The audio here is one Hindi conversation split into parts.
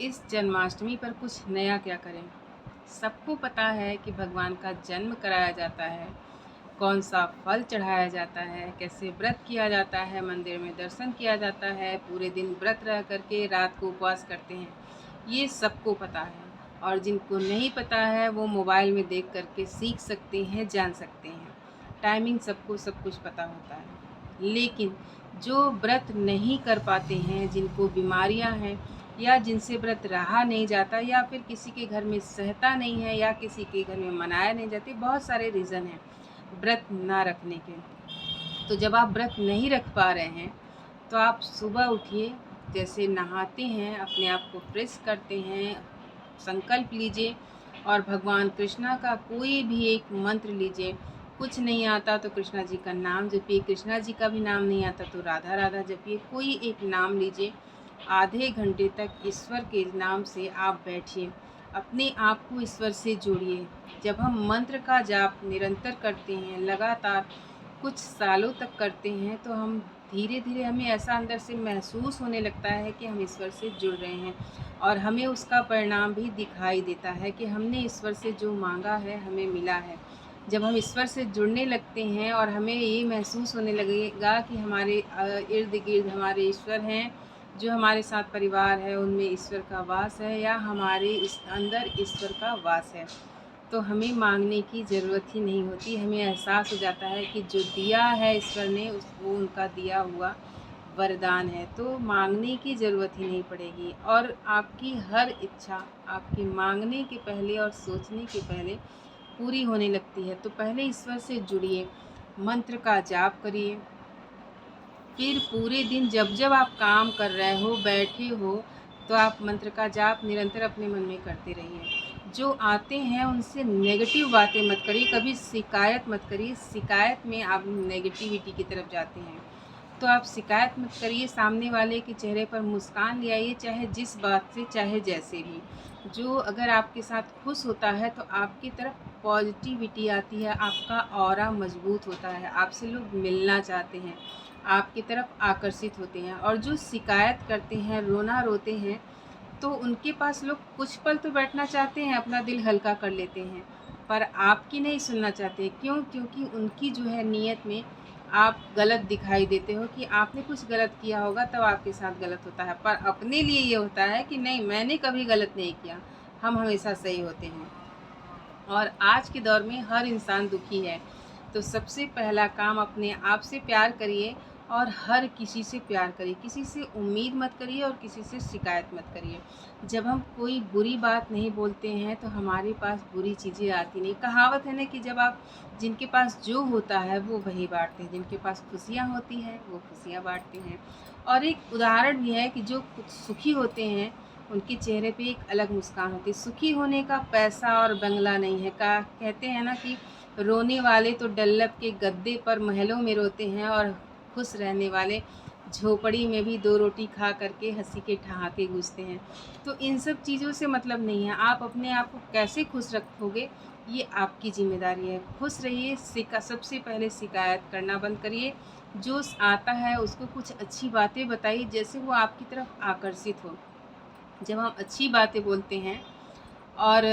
इस जन्माष्टमी पर कुछ नया क्या करें। सबको पता है कि भगवान का जन्म कराया जाता है, कौन सा फल चढ़ाया जाता है, कैसे व्रत किया जाता है, मंदिर में दर्शन किया जाता है, पूरे दिन व्रत रह करके रात को उपवास करते हैं। ये सबको पता है और जिनको नहीं पता है वो मोबाइल में देख करके सीख सकते हैं, जान सकते हैं। टाइमिंग सबको सब कुछ पता होता है, लेकिन जो व्रत नहीं कर पाते हैं, जिनको बीमारियां हैं या जिनसे व्रत रहा नहीं जाता या फिर किसी के घर में सहता नहीं है या किसी के घर में मनाया नहीं जाती, बहुत सारे रीज़न हैं व्रत ना रखने के। तो जब आप व्रत नहीं रख पा रहे हैं तो आप सुबह उठिए, जैसे नहाते हैं, अपने आप को फ्रेश करते हैं, संकल्प लीजिए और भगवान कृष्णा का कोई भी एक मंत्र लीजिए। कुछ नहीं आता तो कृष्णा जी का नाम जपिए, कृष्णा जी का भी नाम नहीं आता तो राधा राधा जपिए, कोई एक नाम लीजिए। आधे घंटे तक ईश्वर के नाम से आप बैठिए, अपने आप को ईश्वर से जोड़िए। जब हम मंत्र का जाप निरंतर करते हैं, लगातार कुछ सालों तक करते हैं, तो हम धीरे धीरे हमें ऐसा अंदर से महसूस होने लगता है कि हम ईश्वर से जुड़ रहे हैं और हमें उसका परिणाम भी दिखाई देता है कि हमने ईश्वर से जो मांगा है हमें मिला है। जब हम ईश्वर से जुड़ने लगते हैं और हमें ये महसूस होने लगेगा कि हमारे इर्द गिर्द हमारे ईश्वर हैं, जो हमारे साथ परिवार है उनमें ईश्वर का वास है या हमारे इस अंदर ईश्वर का वास है, तो हमें मांगने की ज़रूरत ही नहीं होती। हमें एहसास हो जाता है कि जो दिया है ईश्वर ने वो उनका दिया हुआ वरदान है, तो मांगने की ज़रूरत ही नहीं पड़ेगी और आपकी हर इच्छा आपके मांगने के पहले और सोचने के पहले पूरी होने लगती है। तो पहले ईश्वर से जुड़िए, मंत्र का जाप करिए, फिर पूरे दिन जब जब आप काम कर रहे हो, बैठे हो, तो आप मंत्र का जाप निरंतर अपने मन में करते रहिए। जो आते हैं उनसे नेगेटिव बातें मत करिए, कभी शिकायत मत करिए। शिकायत में आप नेगेटिविटी की तरफ जाते हैं, तो आप शिकायत मत करिए। सामने वाले के चेहरे पर मुस्कान ले आइए, चाहे जिस बात से, चाहे जैसे भी। जो अगर आपके साथ खुश होता है तो आपकी तरफ पॉजिटिविटी आती है, आपका ऑरा मजबूत होता है, आपसे लोग मिलना चाहते हैं, आपकी तरफ आकर्षित होते हैं। और जो शिकायत करते हैं, रोना रोते हैं, तो उनके पास लोग कुछ पल तो बैठना चाहते हैं, अपना दिल हल्का कर लेते हैं, पर आपकी नहीं सुनना चाहते। क्यों? क्योंकि उनकी जो है नीयत में आप गलत दिखाई देते हो कि आपने कुछ गलत किया होगा तब आपके साथ गलत होता है, पर अपने लिए ये होता है कि नहीं, मैंने कभी गलत नहीं किया, हम हमेशा सही होते हैं। और आज के दौर में हर इंसान दुखी है, तो सबसे पहला काम अपने आप से प्यार करिए और हर किसी से प्यार करिए। किसी से उम्मीद मत करिए और किसी से शिकायत मत करिए। जब हम कोई बुरी बात नहीं बोलते हैं तो हमारे पास बुरी चीज़ें आती नहीं। कहावत है ना कि जब आप जिनके पास जो होता है वो वही बांटते हैं, जिनके पास खुशियाँ होती हैं वो खुशियाँ बांटते हैं। और एक उदाहरण भी है कि जो कुछ सुखी होते हैं उनके चेहरे पे एक अलग मुस्कान होती है। सुखी होने का पैसा और बंगला नहीं है। का कहते हैं ना कि रोने वाले तो डल्लब के गद्दे पर महलों में रोते हैं और खुश रहने वाले झोपड़ी में भी दो रोटी खा करके हंसी के ठहाके गूंजते हैं। तो इन सब चीज़ों से मतलब नहीं है। आप अपने आप को कैसे खुश रखोगे ये आपकी जिम्मेदारी है। खुश रहिए। सबसे पहले शिकायत करना बंद करिए। जो आता है उसको कुछ अच्छी बातें बताइए, जैसे वो आपकी तरफ आकर्षित हो। जब हम अच्छी बातें बोलते हैं और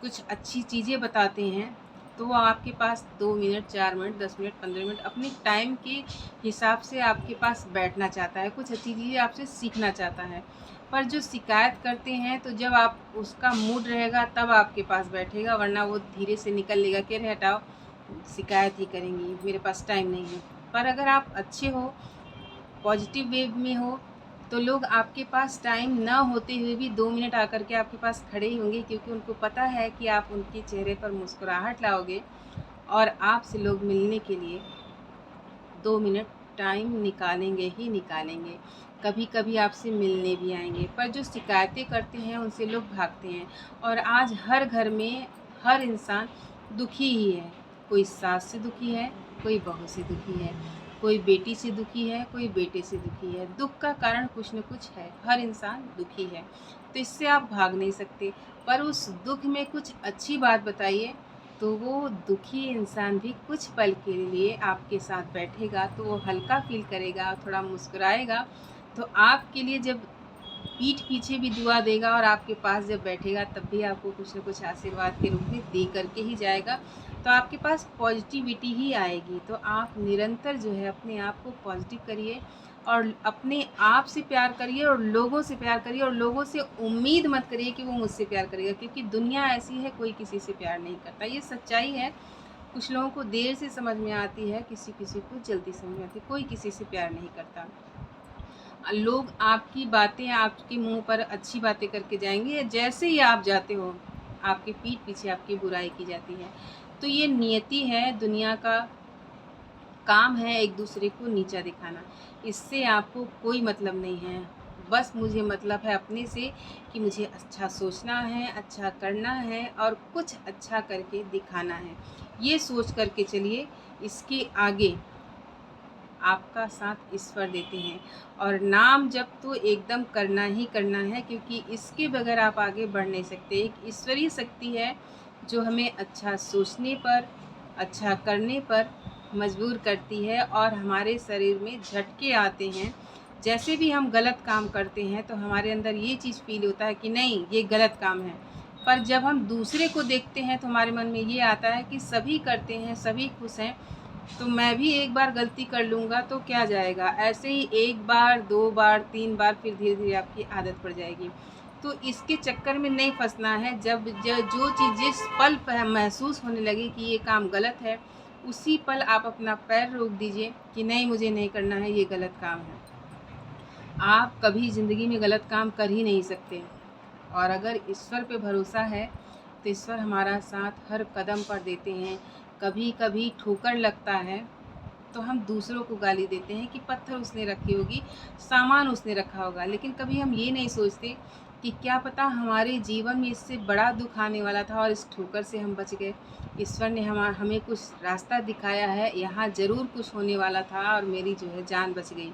कुछ अच्छी चीज़ें बताते हैं, तो वो आपके पास 2 मिनट, 4 मिनट, 10 मिनट, 15 मिनट अपने टाइम के हिसाब से आपके पास बैठना चाहता है, कुछ अच्छी चीज़ें आपसे सीखना चाहता है। पर जो शिकायत करते हैं, तो जब आप उसका मूड रहेगा तब आपके पास बैठेगा, वरना वो धीरे से निकल लेगा कि अरे हटाओ, शिकायत ही करेंगी, मेरे पास टाइम नहीं है। पर अगर आप अच्छे हो, पॉजिटिव वे में हो, तो लोग आपके पास टाइम ना होते हुए भी 2 मिनट आकर के आपके पास खड़े ही होंगे, क्योंकि उनको पता है कि आप उनके चेहरे पर मुस्कुराहट लाओगे और आपसे लोग मिलने के लिए 2 मिनट टाइम निकालेंगे ही निकालेंगे। कभी कभी आपसे मिलने भी आएंगे। पर जो शिकायतें करते हैं उनसे लोग भागते हैं। और आज हर घर में हर इंसान दुखी ही है। कोई सास से दुखी है, कोई बहू से दुखी है, कोई बेटी से दुखी है, कोई बेटे से दुखी है। दुख का कारण कुछ न कुछ है, हर इंसान दुखी है, तो इससे आप भाग नहीं सकते। पर उस दुख में कुछ अच्छी बात बताइए, तो वो दुखी इंसान भी कुछ पल के लिए आपके साथ बैठेगा, तो वो हल्का फील करेगा, थोड़ा मुस्कुराएगा। तो आपके लिए जब पीठ पीछे भी दुआ देगा और आपके पास जब बैठेगा तब भी आपको कुछ न कुछ आशीर्वाद के रूप में दे करके ही जाएगा। तो आपके पास पॉजिटिविटी ही आएगी। तो आप निरंतर जो है अपने आप को पॉजिटिव करिए और अपने आप से प्यार करिए और लोगों से प्यार करिए और लोगों से उम्मीद मत करिए कि वो मुझसे प्यार करेगा, क्योंकि दुनिया ऐसी है, कोई किसी से प्यार नहीं करता। ये सच्चाई है। कुछ लोगों को देर से समझ में आती है, किसी किसी को जल्दी समझ में आती है। कोई किसी से प्यार नहीं करता। लोग आपकी बातें आपके मुंह पर अच्छी बातें करके जाएंगे, जैसे ही आप जाते हो आपके पीठ पीछे आपकी बुराई की जाती है। तो ये नियति है, दुनिया का काम है एक दूसरे को नीचा दिखाना। इससे आपको कोई मतलब नहीं है। बस मुझे मतलब है अपने से कि मुझे अच्छा सोचना है, अच्छा करना है और कुछ अच्छा करके दिखाना है। ये सोच करके चलिए। इसके आगे आपका साथ ईश्वर देते हैं। और नाम जप तो एकदम करना ही करना है, क्योंकि इसके बगैर आप आगे बढ़ नहीं सकते। एक ईश्वरीय शक्ति है जो हमें अच्छा सोचने पर, अच्छा करने पर मजबूर करती है और हमारे शरीर में झटके आते हैं। जैसे भी हम गलत काम करते हैं तो हमारे अंदर ये चीज़ फील होता है कि नहीं, ये गलत काम है। पर जब हम दूसरे को देखते हैं तो हमारे मन में ये आता है कि सभी करते हैं, सभी खुश हैं, तो मैं भी एक बार गलती कर लूँगा तो क्या जाएगा। ऐसे ही एक बार, 2 बार, 3 बार, फिर धीरे धीरे आपकी आदत पड़ जाएगी। तो इसके चक्कर में नहीं फंसना है। जब जो चीज़ जिस पल महसूस होने लगे कि ये काम गलत है, उसी पल आप अपना पैर रोक दीजिए कि नहीं, मुझे नहीं करना है, ये गलत काम है। आप कभी ज़िंदगी में गलत काम कर ही नहीं सकते। और अगर ईश्वर पे भरोसा है तो ईश्वर हमारा साथ हर कदम पर देते हैं। कभी कभी ठोकर लगता है तो हम दूसरों को गाली देते हैं कि पत्थर उसने रखी होगी, सामान उसने रखा होगा, लेकिन कभी हम ये नहीं सोचते कि क्या पता हमारे जीवन में इससे बड़ा दुख आने वाला था और इस ठोकर से हम बच गए। ईश्वर ने हमें कुछ रास्ता दिखाया है, यहाँ ज़रूर कुछ होने वाला था और मेरी जो है जान बच गई।